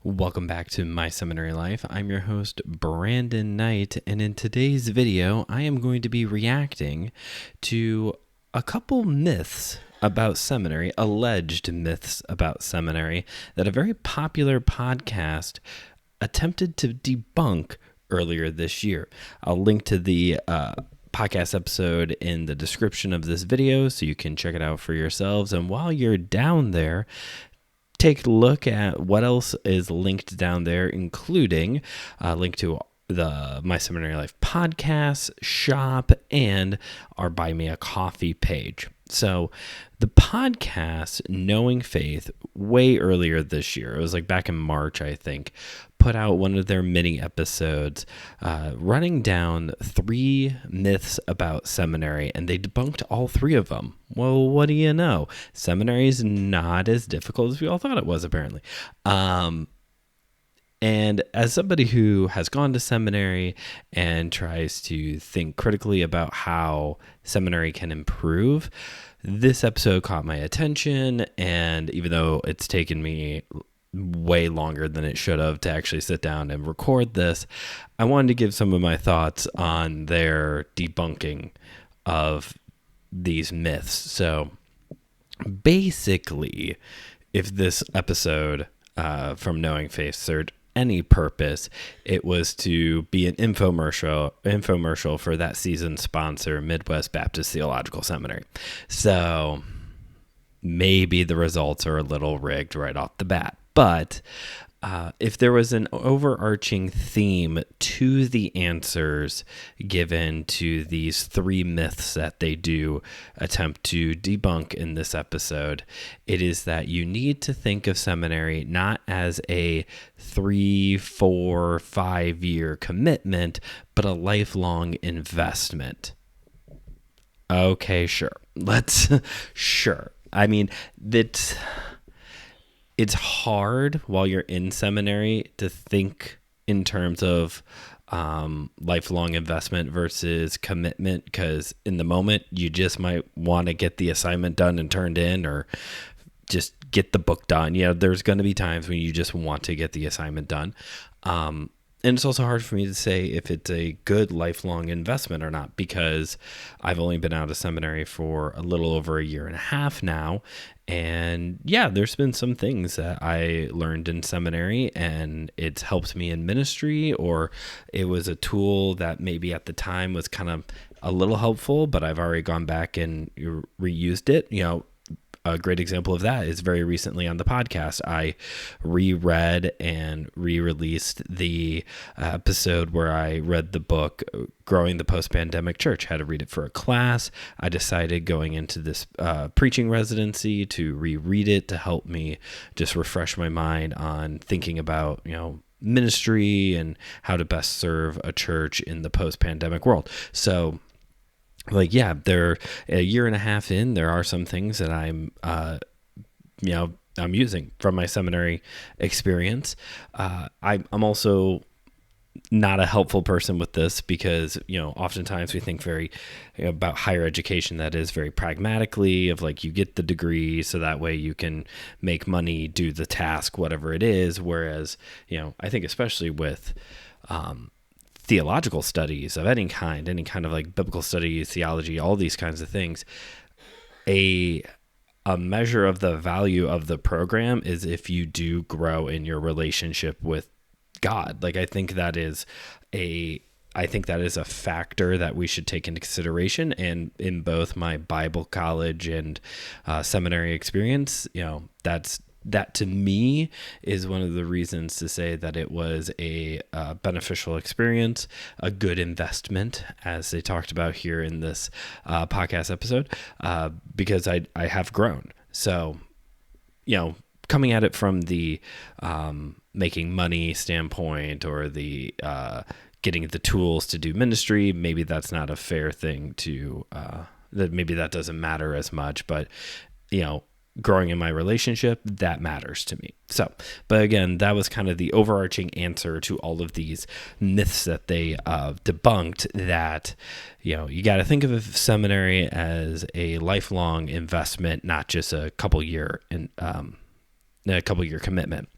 Welcome back to My Seminary Life. I'm your host, Brandon Knight, and in today's video, I am going to be reacting to a couple myths about seminary, alleged myths about seminary, that a very popular podcast attempted to debunk earlier this year. I'll link to the podcast episode in the description of this video so you can check it out for yourselves. And while you're down there, take a look at what else is linked down there, including a link to the My Seminary Life podcast, shop, and our Buy Me a Coffee page. So the podcast, Knowing Faith, way earlier this year, it was like back in March, I think, put out one of their mini episodes running down 3 myths about seminary, and they debunked all 3 of them. Well, what do you know? Seminary is not as difficult as we all thought it was, apparently. And as somebody who has gone to seminary and tries to think critically about how seminary can improve, this episode caught my attention. And even though it's taken me way longer than it should have to actually sit down and record this, I wanted to give some of my thoughts on their debunking of these myths. So basically, if this episode from Knowing Faith served any purpose, it was to be an infomercial for that season's sponsor, Midwest Baptist Theological Seminary. So maybe the results are a little rigged right off the bat. But if there was an overarching theme to the answers given to these 3 myths that they do attempt to debunk in this episode, it is that you need to think of seminary not as a 3, 4, 5-year commitment, but a lifelong investment. Okay, sure. Sure. I mean, it's hard while you're in seminary to think in terms of lifelong investment versus commitment, because in the moment you just might want to get the assignment done and turned in, or just get the book done. There's going to be times when you just want to get the assignment done. And it's also hard for me to say if it's a good lifelong investment or not, because I've only been out of seminary for a little over a year and a half now. And yeah, there's been some things that I learned in seminary and it's helped me in ministry, or it was a tool that maybe at the time was kind of a little helpful, but I've already gone back and reused it. A great example of that is very recently on the podcast, I reread and re-released the episode where I read the book, Growing the Post-Pandemic Church. Had to read it for a class. I decided going into this preaching residency to reread it to help me just refresh my mind on thinking about, ministry and how to best serve a church in the post-pandemic world. So they're a year and a half in, there are some things that I'm using from my seminary experience. I'm also not a helpful person with this because, oftentimes we think very about higher education that is very pragmatically of you get the degree so that way you can make money, do the task, whatever it is. Whereas, I think especially with, theological studies of any kind of biblical studies, theology, all these kinds of things, a measure of the value of the program is if you do grow in your relationship with God. I think that is a factor that we should take into consideration. And in both my Bible college and seminary experience, that to me is one of the reasons to say that it was a beneficial experience, a good investment, as they talked about here in this podcast episode, because I have grown. So, coming at it from the making money standpoint or the getting the tools to do ministry, maybe that's not a fair thing to, that maybe that doesn't matter as much, but, growing in my relationship, that matters to me. So, but again, that was kind of the overarching answer to all of these myths that they debunked, that, you got to think of seminary as a lifelong investment, not just a couple year commitment.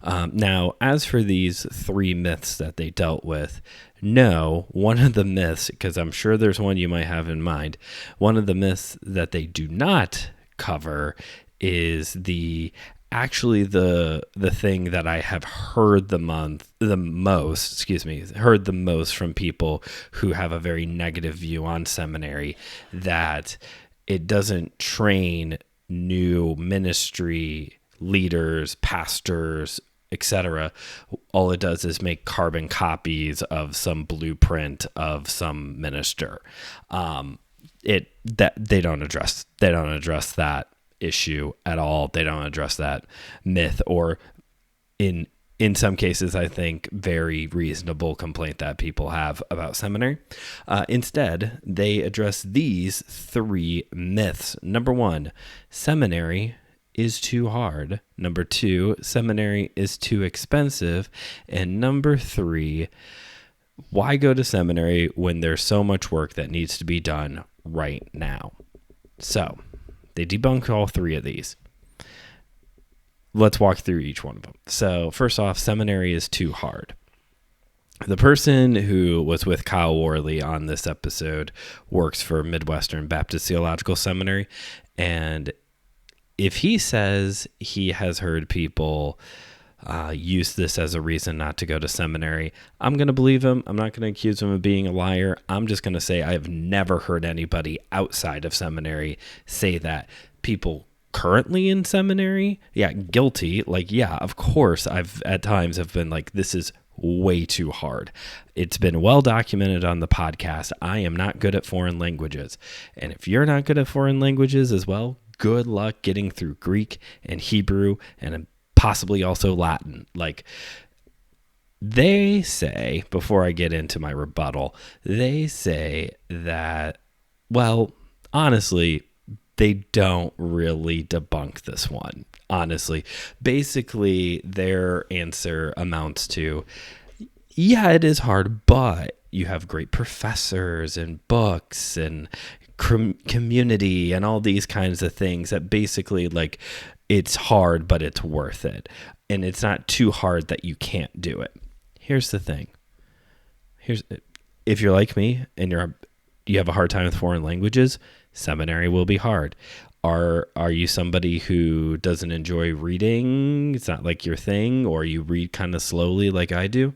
Now, as for these 3 myths that they dealt with, no, one of the myths, because I'm sure there's one you might have in mind, one of the myths that they do not cover is the thing that I have heard the most from people who have a very negative view on seminary, that it doesn't train new ministry leaders, pastors, etc. All it does is make carbon copies of some blueprint of some minister. They don't address that issue at all. They don't address that myth, or in some cases, I think, very reasonable complaint that people have about seminary. Instead, they address these 3 myths. Number 1, seminary is too hard. Number 2, seminary is too expensive. And number 3, why go to seminary when there's so much work that needs to be done right now? So they debunk all 3 of these. Let's walk through each one of them. So first off, seminary is too hard. The person who was with Kyle Worley on this episode works for Midwestern Baptist Theological Seminary. And if he says he has heard people use this as a reason not to go to seminary, I'm going to believe him. I'm not going to accuse him of being a liar. I'm just going to say I've never heard anybody outside of seminary say that. People currently in seminary, guilty. Of course, I've at times have been like, this is way too hard. It's been well documented on the podcast. I am not good at foreign languages. And if you're not good at foreign languages as well, good luck getting through Greek and Hebrew and possibly also Latin. They say, before I get into my rebuttal, they say that, well, honestly, they don't really debunk this one. Honestly, basically their answer amounts to, yeah, it is hard, but you have great professors and books and community and all these kinds of things that basically it's hard, but it's worth it. And it's not too hard that you can't do it. Here's the thing. If you're like me and you have a hard time with foreign languages, seminary will be hard. Are you somebody who doesn't enjoy reading? It's not like your thing, or you read kind of slowly like I do?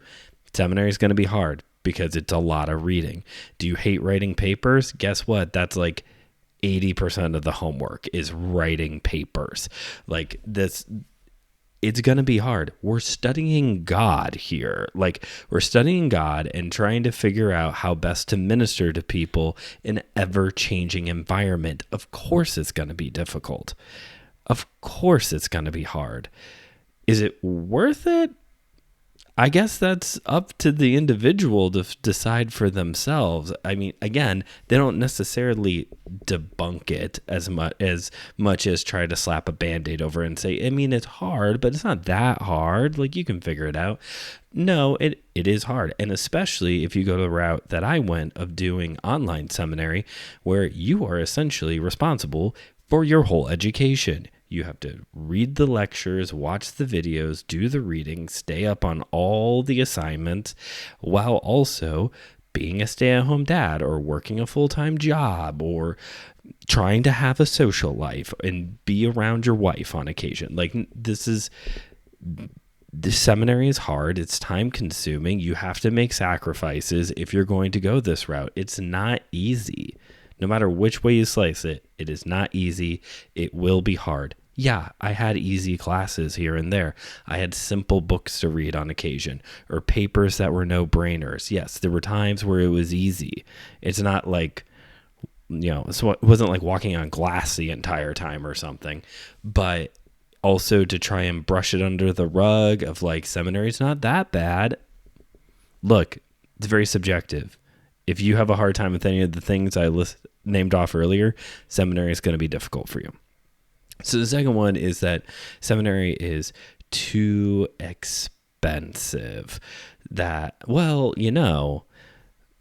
Seminary is going to be hard because it's a lot of reading. Do you hate writing papers? Guess what? That's 80% of the homework is writing papers. It's going to be hard. We're studying God here. We're studying God and trying to figure out how best to minister to people in an ever-changing environment. Of course it's going to be difficult. Of course it's going to be hard. Is it worth it? I guess that's up to the individual to decide for themselves. I mean, again, they don't necessarily debunk it as much as try to slap a Band-Aid over and say, I mean, it's hard, but it's not that hard. You can figure it out. No, it is hard. And especially if you go the route that I went of doing online seminary, where you are essentially responsible for your whole education. You have to read the lectures, watch the videos, do the reading, stay up on all the assignments, while also being a stay-at-home dad or working a full-time job or trying to have a social life and be around your wife on occasion. The seminary is hard. It's time-consuming. You have to make sacrifices if you're going to go this route. It's not easy. No matter which way you slice it, it is not easy. It will be hard. Yeah, I had easy classes here and there. I had simple books to read on occasion, or papers that were no-brainers. Yes, there were times where it was easy. It's not it wasn't like walking on glass the entire time or something. But also to try and brush it under the rug of seminary's not that bad. Look, it's very subjective. If you have a hard time with any of the things I named off earlier, seminary is going to be difficult for you. So the second one is that seminary is too expensive. That,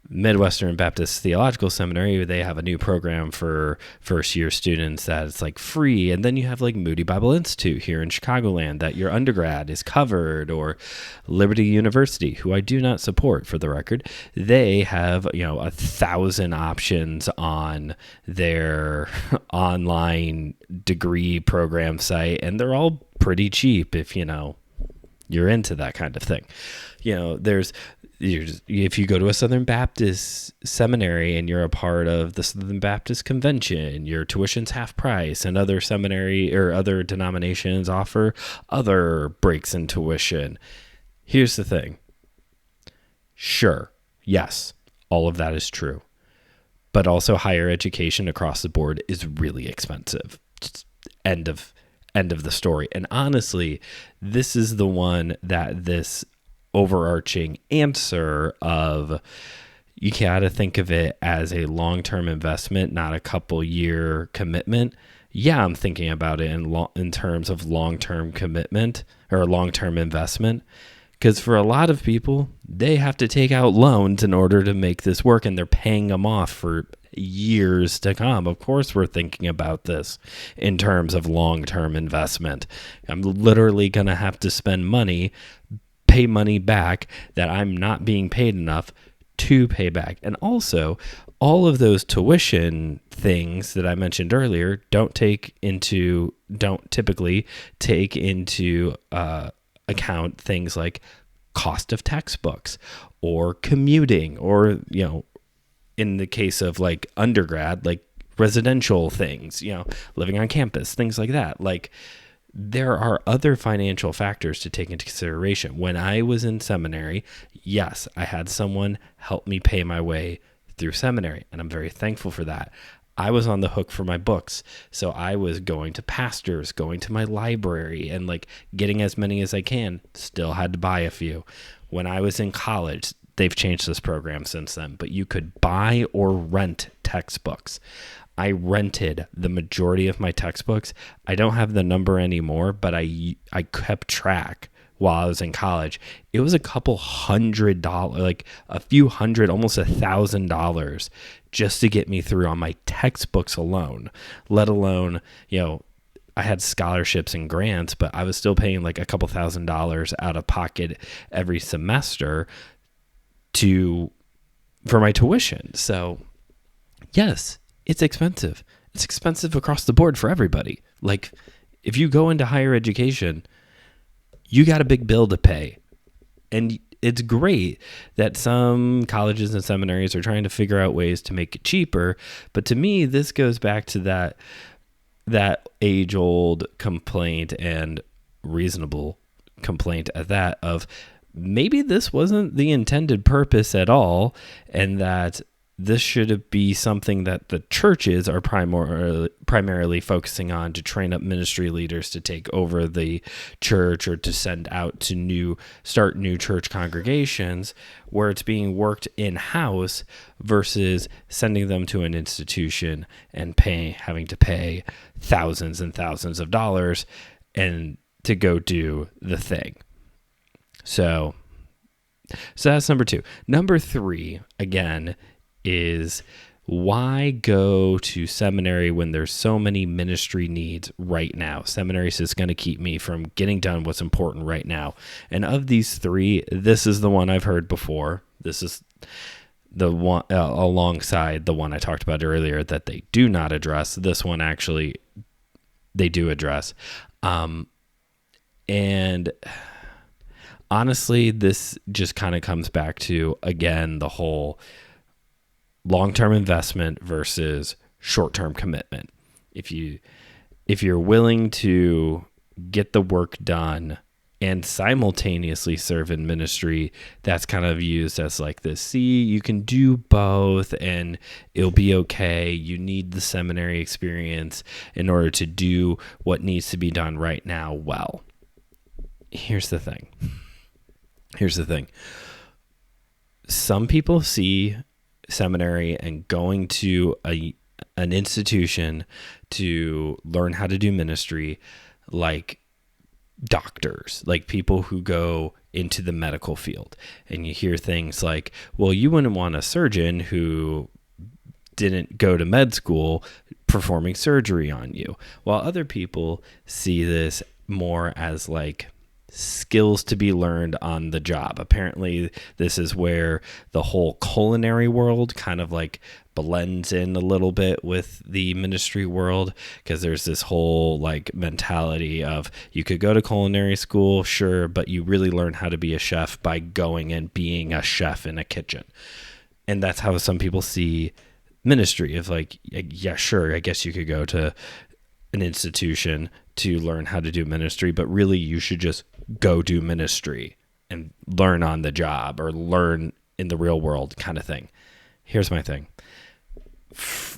Midwestern Baptist Theological Seminary, they have a new program for first year students that it's like free. And then you have like Moody Bible Institute here in Chicagoland that your undergrad is covered, or Liberty University, who I do not support for the record. They have, 1,000 options on their online degree program site, and they're all pretty cheap if, you're into that kind of thing. If you go to a Southern Baptist seminary and you're a part of the Southern Baptist Convention, your tuition's half price, and other seminary or other denominations offer other breaks in tuition. Here's the thing. Sure, yes, all of that is true. But also higher education across the board is really expensive. Just end of the story. And honestly, this is the one that this overarching answer of you gotta think of it as a long-term investment, not a couple year commitment. Yeah, I'm thinking about it in terms of long-term commitment or long-term investment, because for a lot of people, they have to take out loans in order to make this work, and they're paying them off for years to come. Of course, we're thinking about this in terms of long-term investment. I'm literally going to have to spend money, pay money back that I'm not being paid enough to pay back. And also, all of those tuition things that I mentioned earlier don't typically take into account things like cost of textbooks or commuting, or in the case of like undergrad, like residential things, living on campus, things like that. Like, there are other financial factors to take into consideration. When I was in seminary, yes, I had someone help me pay my way through seminary, and I'm very thankful for that. I was on the hook for my books, so I was going to pastors, going to my library, and like getting as many as I can. Still had to buy a few. When I was in college, they've changed this program since then, but you could buy or rent textbooks. I rented the majority of my textbooks. I don't have the number anymore, but I kept track while I was in college. It was a couple $100, like a few hundred, almost $1,000 just to get me through on my textbooks alone, let alone, I had scholarships and grants, but I was still paying like a couple $1,000s out of pocket every semester for my tuition. So yes, it's expensive. It's expensive across the board for everybody. Like, if you go into higher education, you got a big bill to pay. And it's great that some colleges and seminaries are trying to figure out ways to make it cheaper. But to me, this goes back to that age-old complaint, and reasonable complaint at that, of maybe this wasn't the intended purpose at all, and that this should be something that the churches are primarily focusing on to train up ministry leaders to take over the church, or to send out to start new church congregations, where it's being worked in-house versus sending them to an institution and having to pay thousands and thousands of dollars and to go do the thing. So that's number 2. Number 3, again, is why go to seminary when there's so many ministry needs right now? Seminary is going to keep me from getting done what's important right now. And of these 3, this is the one I've heard before. This is the one alongside the one I talked about earlier that they do not address. This one actually they do address. And honestly, this just kind of comes back to, again, the whole long-term investment versus short-term commitment. If you're willing to get the work done and simultaneously serve in ministry, that's kind of used as like this, see, you can do both and it'll be okay. You need the seminary experience in order to do what needs to be done right now well. Here's the thing. Some people see seminary and going to an institution to learn how to do ministry like doctors, like people who go into the medical field. And you hear things like, well, you wouldn't want a surgeon who didn't go to med school performing surgery on you. While other people see this more as like skills to be learned on the job. Apparently, this is where the whole culinary world kind of like blends in a little bit with the ministry world, because there's this whole like mentality of you could go to culinary school, sure, but you really learn how to be a chef by going and being a chef in a kitchen. And that's how some people see ministry, of like, yeah, sure, I guess you could go to an institution to learn how to do ministry, but really you should just go do ministry and learn on the job or learn in the real world kind of thing. Here's my thing.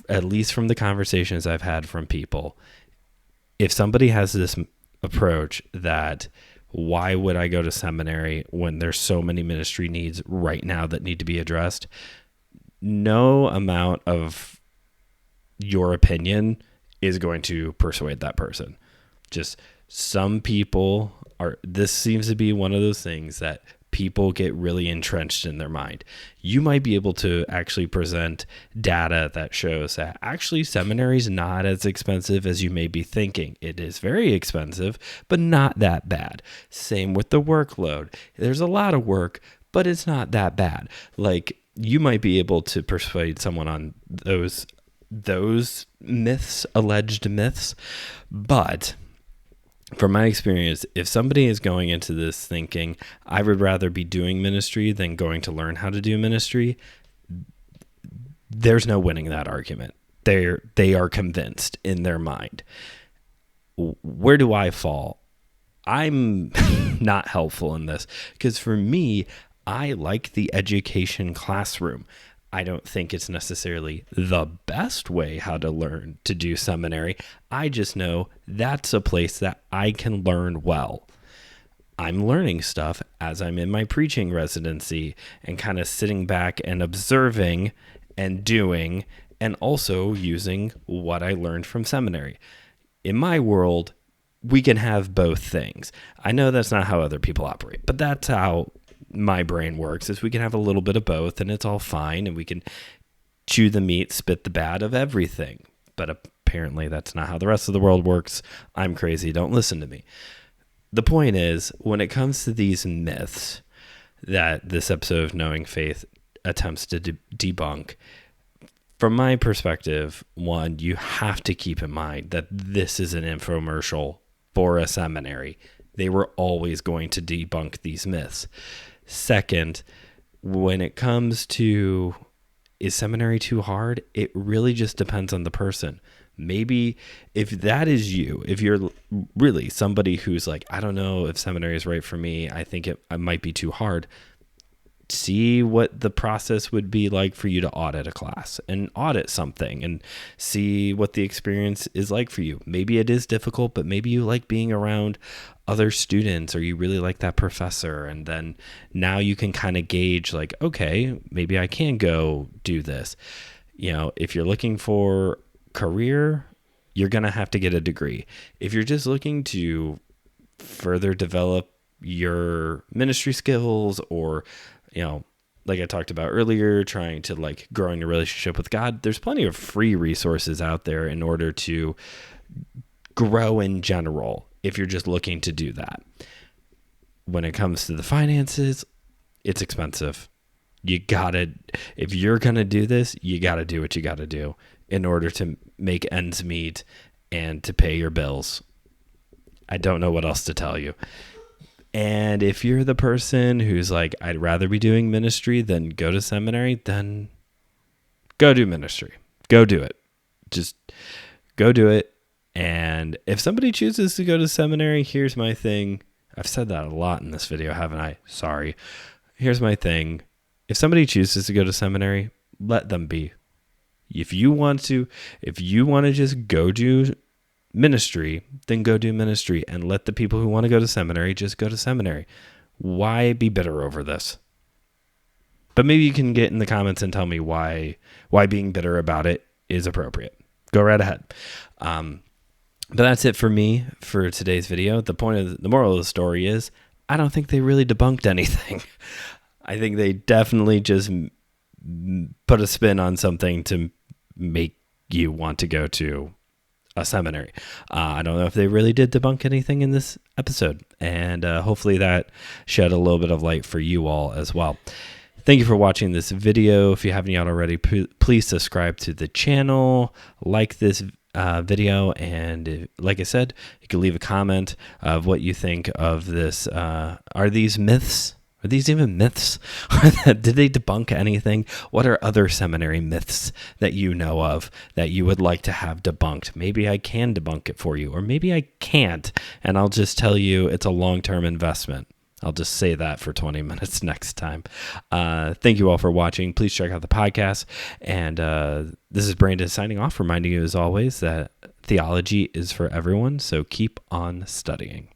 At least from the conversations I've had from people, if somebody has this approach that why would I go to seminary when there's so many ministry needs right now that need to be addressed, no amount of your opinion is going to persuade that person. Just some people this seems to be one of those things that people get really entrenched in their mind. You might be able to actually present data that shows that actually seminary is not as expensive as you may be thinking. It is very expensive, but not that bad. Same with the workload. There's a lot of work, but it's not that bad. Like, you might be able to persuade someone on those myths, alleged myths, but from my experience, if somebody is going into this thinking, I would rather be doing ministry than going to learn how to do ministry, there's no winning that argument. They are convinced in their mind. Where do I fall? I'm not helpful in this, because for me, I like the education classroom. I don't think it's necessarily the best way how to learn to do seminary. I just know that's a place that I can learn well. I'm learning stuff as I'm in my preaching residency and kind of sitting back and observing and doing, and also using what I learned from seminary. In my world, we can have both things. I know that's not how other people operate, but that's how my brain works, is we can have a little bit of both and it's all fine, and we can chew the meat, spit the bad of everything. But apparently that's not how the rest of the world works. I'm crazy. Don't listen to me. The point is, when it comes to these myths that this episode of Knowing Faith attempts to debunk, from my perspective, one, you have to keep in mind that this is an infomercial for a seminary. They were always going to debunk these myths. Second, when it comes to, is seminary too hard? It really just depends on the person. Maybe if that is you, if you're really somebody who's like, I don't know if seminary is right for me, I think it might be too hard, see what the process would be like for you to audit a class and audit something and see what the experience is like for you. Maybe it is difficult, but maybe you like being around other students, or you really like that professor. And then now you can kind of gauge like, okay, maybe I can go do this. You know, if you're looking for career, you're going to have to get a degree. If you're just looking to further develop your ministry skills, or, you know, like I talked about earlier, trying to like grow in your relationship with God, there's plenty of free resources out there in order to grow in general, if you're just looking to do that. When it comes to the finances, it's expensive. If you're going to do this, you got to do what you got to do in order to make ends meet and to pay your bills. I don't know what else to tell you. And if you're the person who's like, I'd rather be doing ministry than go to seminary, then go do ministry. Go do it. Just go do it. And if somebody chooses to go to seminary, here's my thing. I've said that a lot in this video, haven't I? Sorry. Here's my thing. If somebody chooses to go to seminary, let them be. If you want to just go do ministry, then go do ministry, and let the people who want to go to seminary just go to seminary. Why be bitter over this? But maybe you can get in the comments and tell me why being bitter about it is appropriate. Go right ahead. But that's it for me for today's video. The moral of the story is I don't think they really debunked anything. I think they definitely just put a spin on something to make you want to go to a seminary. I don't know if they really did debunk anything in this episode, and hopefully that shed a little bit of light for you all as well. Thank you for watching this video. If you haven't yet already, please subscribe to the channel, like this video, and like I said, you can leave a comment of what you think of this. Are these myths? Are these even myths? Did they debunk anything? What are other seminary myths that you know of that you would like to have debunked? Maybe I can debunk it for you, or maybe I can't, and I'll just tell you it's a long-term investment. I'll just say that for 20 minutes next time. Thank you all for watching. Please check out the podcast. And this is Brandon signing off, reminding you as always that theology is for everyone, so keep on studying.